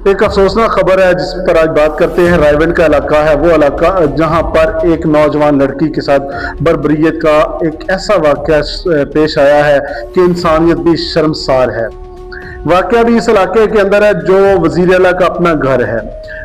एक अफसोसनाक खबर है जिस पर आज बात करते हैं। रायवंड का इलाका है, वो इलाका जहां पर एक नौजवान लड़की के साथ बर्बरियत का एक ऐसा वाकया पेश आया है कि इंसानियत भी शर्मसार है। वाकया भी इस इलाके के अंदर है जो वजीर आला का अपना घर है।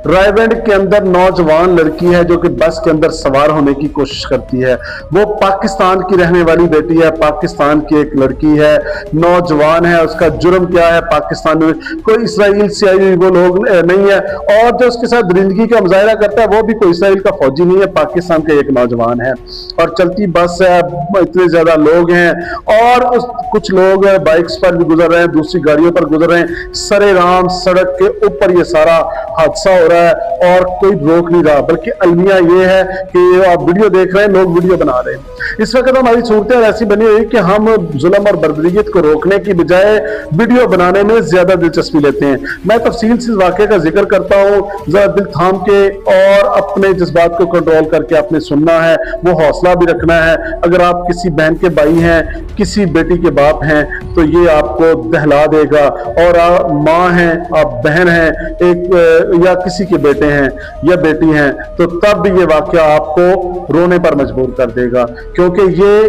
रायवंड के अंदर नौजवान लड़की है जो कि बस के अंदर सवार होने की कोशिश करती है। वो पाकिस्तान की रहने वाली बेटी है, पाकिस्तान की एक लड़की है, नौजवान है। उसका जुर्म क्या है? पाकिस्तान में कोई इसराइल से आई हुई वो लोग नहीं है, और जो उसके साथ दरिंदगी का मुजाहरा करता है वो भी कोई इसराइल का फौजी नहीं है, पाकिस्तान का एक नौजवान है। और चलती बस है, इतने ज्यादा लोग हैं और कुछ लोग बाइक्स पर भी गुजर रहे हैं, दूसरी गाड़ियों पर गुजर रहे हैं। सरेराम सड़क के ऊपर ये सारा हादसा हो रहा है और कोई रोक नहीं रहा। बल्कि अलमिया ये है कि आप वीडियो देख रहे हैं, लोग वीडियो बना रहे हैं। इस वक्त हमारी सूरत ऐसी बनी हुई कि हम जुल्म और बर्बरियत को रोकने की बजाय वीडियो बनाने में ज्यादा दिलचस्पी लेते हैं। मैं तफसील से इस वाकये का जिक्र करता हूँ, जरा दिल थाम के और अपने जज्बात को कंट्रोल करके आपने सुनना है, वो हौसला भी रखना है। अगर आप किसी बहन के भाई हैं, किसी बेटी के बाप हैं, तो ये आपको दहला देगा। और आप माँ हैं, आप बहन हैं, एक या किसी के बेटे हैं या बेटी हैं, तो तब भी ये वाकया आपको रोने पर मजबूर कर देगा। क्योंकि ये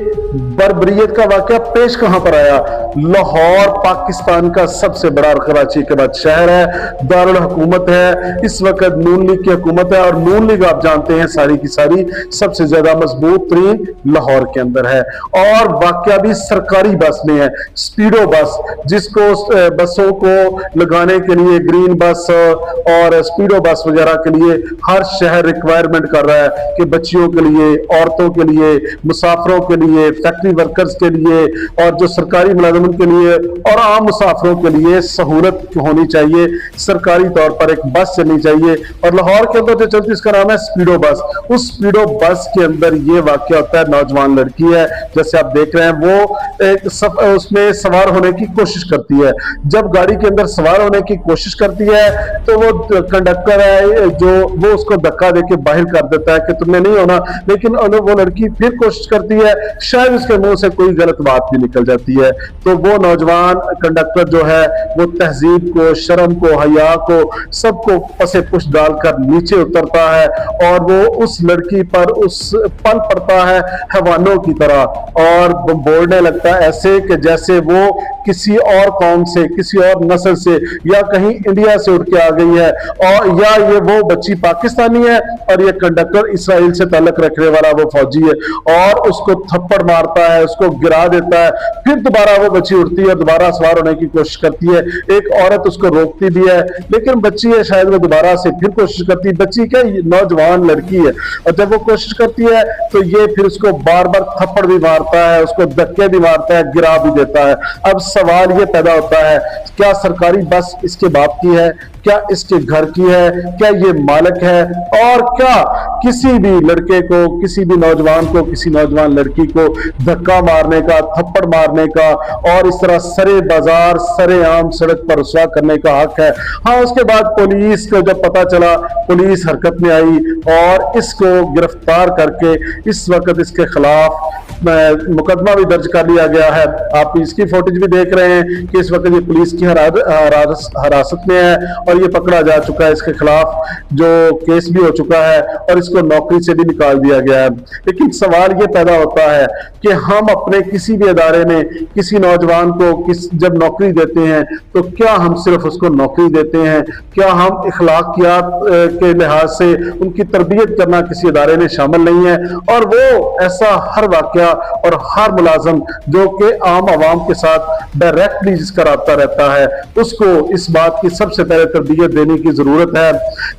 बर्बरियत का वाकया पेश कहां पर आया? लाहौर पाकिस्तान का सबसे बड़ा और कराची के बाद शहर है, दारुल हुकूमत है। इस वक्त नून लीग की हुकूमत है और नून लीग आप जानते हैं सारी की सारी सबसे ज्यादा मजबूत तरीन लाहौर के अंदर है। और वाकया भी सरकारी बस में है, स्पीडो बस, जिसको बसों को लगाने के लिए ग्रीन बस और स्पीडो बस वगैरह के लिए हर शहर रिक्वायरमेंट कर रहा है कि बच्चियों के लिए, औरतों के लिए, मुसाफिरों के लिए, फैक्ट्री वर्कर्स के लिए और जो सरकारी मुलाजमन के लिए और आम मुसाफिरों के लिए सहूलत होनी चाहिए। सरकारी तौर पर एक बस चलनी चाहिए और लाहौर के अंदर जो चलती इसका नाम है स्पीडो बस। उस स्पीडो बस के अंदर ये वाकया होता है। नौजवान लड़की है, जैसे आप देख रहे हैं, वो उसमें सवार होने की कोशिश करती है। जब गाड़ी के अंदर सवार होने की कोशिश करती है तो वो कंडक्टर है जो वो उसको धक्का देके बाहर कर देता है कि तुमने नहीं होना। लेकिन वो लड़की फिर कोशिश करती है, शायद उसके मुंह से कोई गलत बात भी निकल जाती है, तो वो नौजवान कंडक्टर जो है वो तहजीब को, शर्म को, हया को, सबको पसे पुश डालकर नीचे उतरता है और वो उस लड़की पर उस पल पड़ता है हैवानों की तरह और बोलने लगता है ऐसे कि जैसे वो किसी और कौम से, किसी और नस्ल से या कहीं इंडिया से उठ के आ गई है, और या ये वो बच्ची पाकिस्तानी है और ये कंडक्टर इसराइल से ताल्लुक रखने वाला वो फौजी है। और उसको थप्पड़ मारता है, उसको गिरा देता है। फिर दोबारा वो बच्ची उठती है, दोबारा सवार होने की कोशिश करती है। एक औरत उसको रोकती भी है, लेकिन बच्ची है, शायद वो दोबारा से फिर कोशिश करती है। बच्ची क्या, नौजवान लड़की है, और जब वो कोशिश करती है तो ये फिर उसको बार बार थप्पड़ भी मारता है, उसको धक्के भी मारता है, गिरा भी देता है। अब सवाल ये पैदा होता है, क्या सरकारी बस इसके बाप की है? क्या इसके घर की है? क्या ये मालिक है? और क्या किसी भी लड़के को, किसी भी नौजवान को, किसी नौजवान लड़की को धक्का मारने का, थप्पड़ मारने का और इस तरह सरे बाजार, सरे आम सड़क पर रुसवा करने का हक है? हाँ, उसके बाद पुलिस को जब पता चला, पुलिस हरकत में आई और इसको गिरफ्तार करके इस वक्त इसके खिलाफ मुकदमा भी दर्ज कर लिया गया है। आप इसकी फुटेज भी देख रहे हैं कि इस वक्त ये पुलिस की हिरासत में है और ये पकड़ा जा चुका है। इसके खिलाफ जो केस भी हो चुका है और इसको नौकरी से भी निकाल दिया गया है। लेकिन सवाल ये पैदा होता है कि हम अपने किसी भी अदारे में किसी नौजवान को जब नौकरी देते हैं तो क्या हम सिर्फ उसको नौकरी देते हैं? क्या हम इखलाकियात के लिहाज से उनकी तरबियत करना किसी अदारे में शामिल नहीं है? और वो ऐसा हर वाकया और हर मुलाजम जो कि आम आवाम के साथ डायरेक्टली जिसका राब्ता रहता है, उसको इस बात की सबसे पहले तरबियत देने की जरूरत है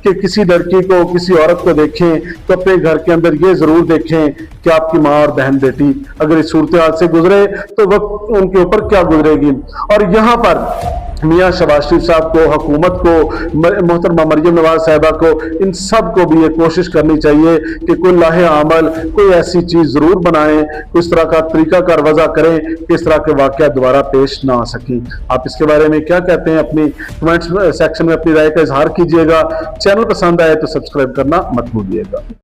कि किसी लड़की को, किसी औरत को देखें तो अपने घर के अंदर ये जरूर देखें कि आपकी माँ और बहन बेटी अगर इस सूरत हाल से गुजरे तो वक्त उनके ऊपर क्या गुजरेगी। और यहाँ पर मियां शहबाज शरीफ साहब को, हुकूमत को, मोहतरमा मरियम नवाज साहिबा को, इन सब को भी ये कोशिश करनी चाहिए कि कोई लाहे अमल, कोई ऐसी चीज जरूर बनाएं, इस तरह का तरीकाकार वजह करें कि इस तरह के वाकया दोबारा पेश ना आ सकें। आप इसके बारे में क्या कहते हैं? अपनी कमेंट्स सेक्शन में अपनी राय का इजहार कीजिएगा। चैनल पसंद आए तो सब्सक्राइब करना मत भूलिएगा।